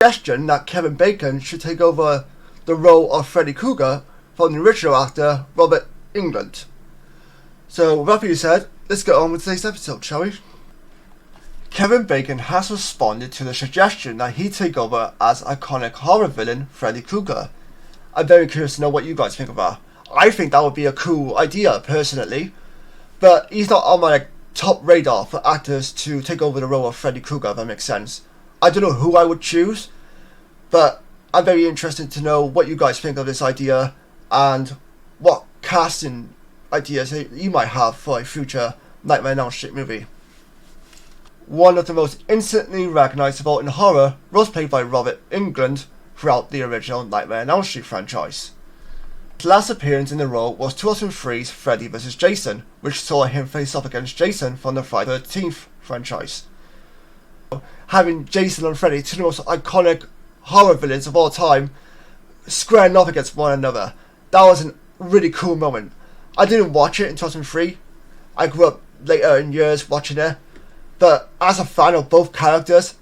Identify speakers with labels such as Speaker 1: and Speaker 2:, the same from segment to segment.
Speaker 1: suggestion that Kevin Bacon should take over the role of Freddy Krueger from the original actor Robert England. So with that being said, let's get on with today's episode, shall we? Kevin Bacon has responded to the suggestion that he take over as iconic horror villain Freddy Krueger. I'm very curious to know what you guys think of that. I think that would be a cool idea, personally, but he's not on my top radar for actors to take over the role of Freddy Krueger, if that makes sense. I don't know who I would choose, but I'm very interested to know what you guys think of this idea and what casting ideas you might have for a future Nightmare on Elm Street movie. One of the most instantly recognisable in horror was played by Robert England throughout the original Nightmare on Elm Street franchise. His last appearance in the role was 2003's Freddy vs. Jason, which saw him face off against Jason from the Friday the 13th franchise. Having Jason and Freddy, two of the most iconic horror villains of all time, squaring off against one another, that was a really cool moment. I didn't watch it in 2003, I grew up later in years watching it, but as a fan of both characters,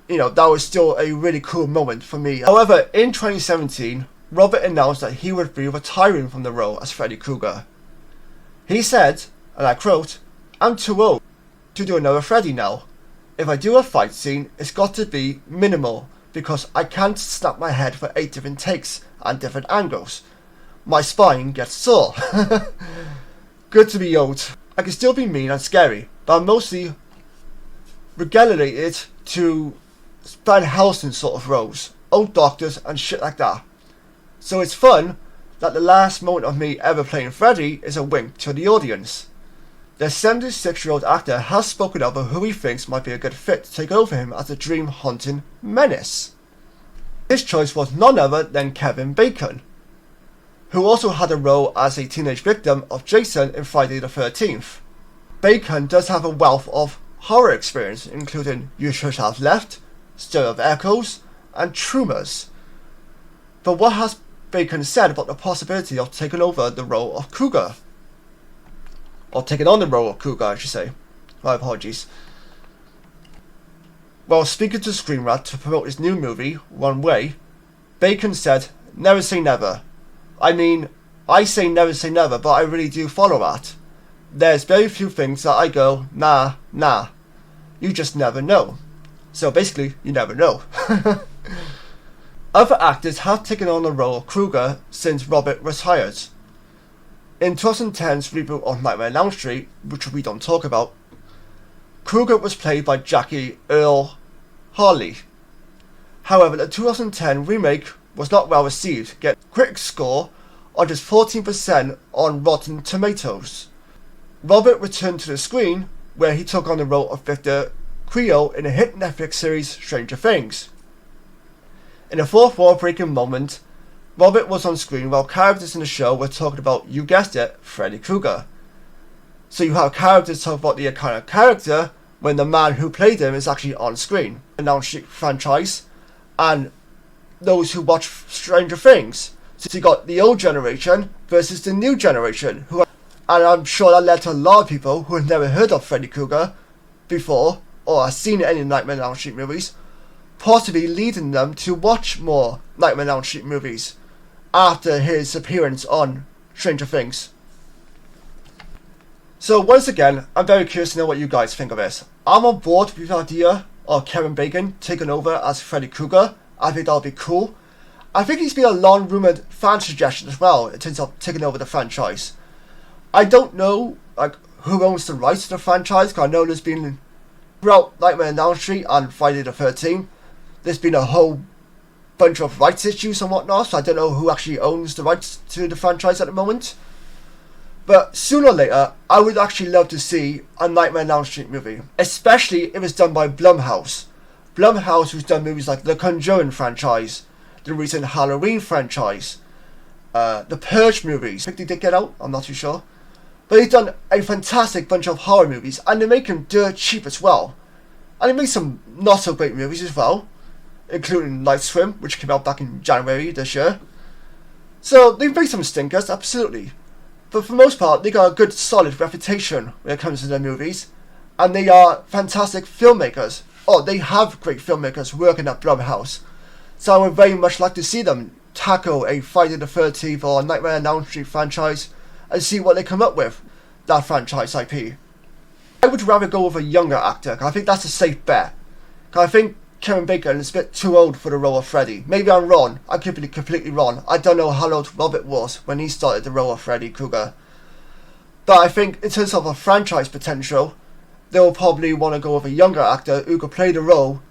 Speaker 1: that was still a really cool moment for me. However, in 2017, Robert announced that he would be retiring from the role as Freddy Krueger. He said, and I quote, "I'm too old to do another Freddy now. If I do a fight scene, it's got to be minimal because I can't snap my head for 8 different takes and different angles. My spine gets sore." Good to be old. I can still be mean and scary, but I'm mostly relegated to Van Helsing sort of roles, old doctors and shit like that. So it's fun that the last moment of me ever playing Freddy is a wink to the audience. The 76-year-old actor has spoken up of who he thinks might be a good fit to take over him as a dream-haunting menace. His choice was none other than Kevin Bacon, who also had a role as a teenage victim of Jason in Friday the 13th. Bacon does have a wealth of horror experience, including You Should Have Left, Stir of Echoes, and Tremors. But what has Bacon said about the possibility of taking over the role of Krueger? Or taking on the role of Krueger, I should say. My apologies. While speaking to Screen Rant to promote his new movie, One Way, Bacon said, "Never say never. I mean, I say never say never, but I really do follow that. There's very few things that I go, nah. You just never know." So basically, you never know. Other actors have taken on the role of Krueger since Robert retired. In 2010's reboot of Nightmare on Elm Street, which we don't talk about, Krueger was played by Jackie Earle Haley. However, the 2010 remake was not well received, getting a critic score of just 14% on Rotten Tomatoes. Robert returned to the screen, where he took on the role of Victor Creel in the hit Netflix series Stranger Things. In a fourth wall breaking moment, Robert was on screen while characters in the show were talking about, you guessed it, Freddy Krueger. So you have characters talk about the iconic character when the man who played him is actually on screen. The Elm Street franchise and those who watch Stranger Things. So you got the old generation versus the new generation, and I'm sure that led to a lot of people who have never heard of Freddy Krueger before or have seen any Nightmare on Elm Street movies, possibly leading them to watch more Nightmare on Elm Street movies after his appearance on Stranger Things. So once again, I'm very curious to know what you guys think of this. I'm on board with the idea of Kevin Bacon taking over as Freddy Krueger. I think that'll be cool. I think he's been a long-rumoured fan suggestion as well in terms of taking over the franchise. I don't know who owns the rights to the franchise, because I know there's been, throughout Nightmare on Elm Street and Friday the 13th, there's been a whole bunch of rights issues and whatnot, so I don't know who actually owns the rights to the franchise at the moment. But sooner or later, I would actually love to see a Nightmare on Elm Street movie, especially if it's done by Blumhouse. Blumhouse, who's done movies like the Conjuring franchise, the recent Halloween franchise, the Purge movies. I think they did Get Out, I'm not too sure. But they've done a fantastic bunch of horror movies, and they make them dirt cheap as well. And they make some not so great movies as well, including Night Swim, which came out back in January this year. So they've made some stinkers, absolutely. But for the most part, they got a good solid reputation when it comes to their movies. And they are fantastic filmmakers. Oh, they have great filmmakers working at Blumhouse. So I would very much like to see them tackle a Friday the 13th or Nightmare on Elm Street franchise and see what they come up with, that franchise IP. I would rather go with a younger actor, because I think that's a safe bet. Because I think Kevin Bacon is a bit too old for the role of Freddy. Maybe I'm wrong, I could be completely wrong. I don't know how old Robert was when he started the role of Freddy Krueger. But I think in terms of a franchise potential, they'll probably want to go with a younger actor who could play the role,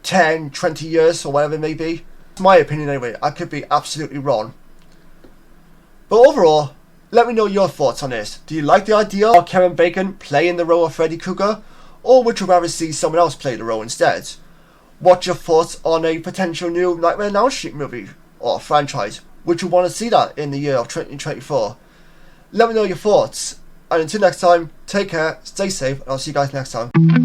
Speaker 1: 10, 20 years or whatever it may be. It's my opinion anyway, I could be absolutely wrong. But overall, let me know your thoughts on this. Do you like the idea of Kevin Bacon playing the role of Freddy Krueger? Or would you rather see someone else play the role instead? What's your thoughts on a potential new Nightmare on Elm Street movie or franchise? Would you want to see that in the year of 2024? Let me know your thoughts. And until next time, take care, stay safe, and I'll see you guys next time.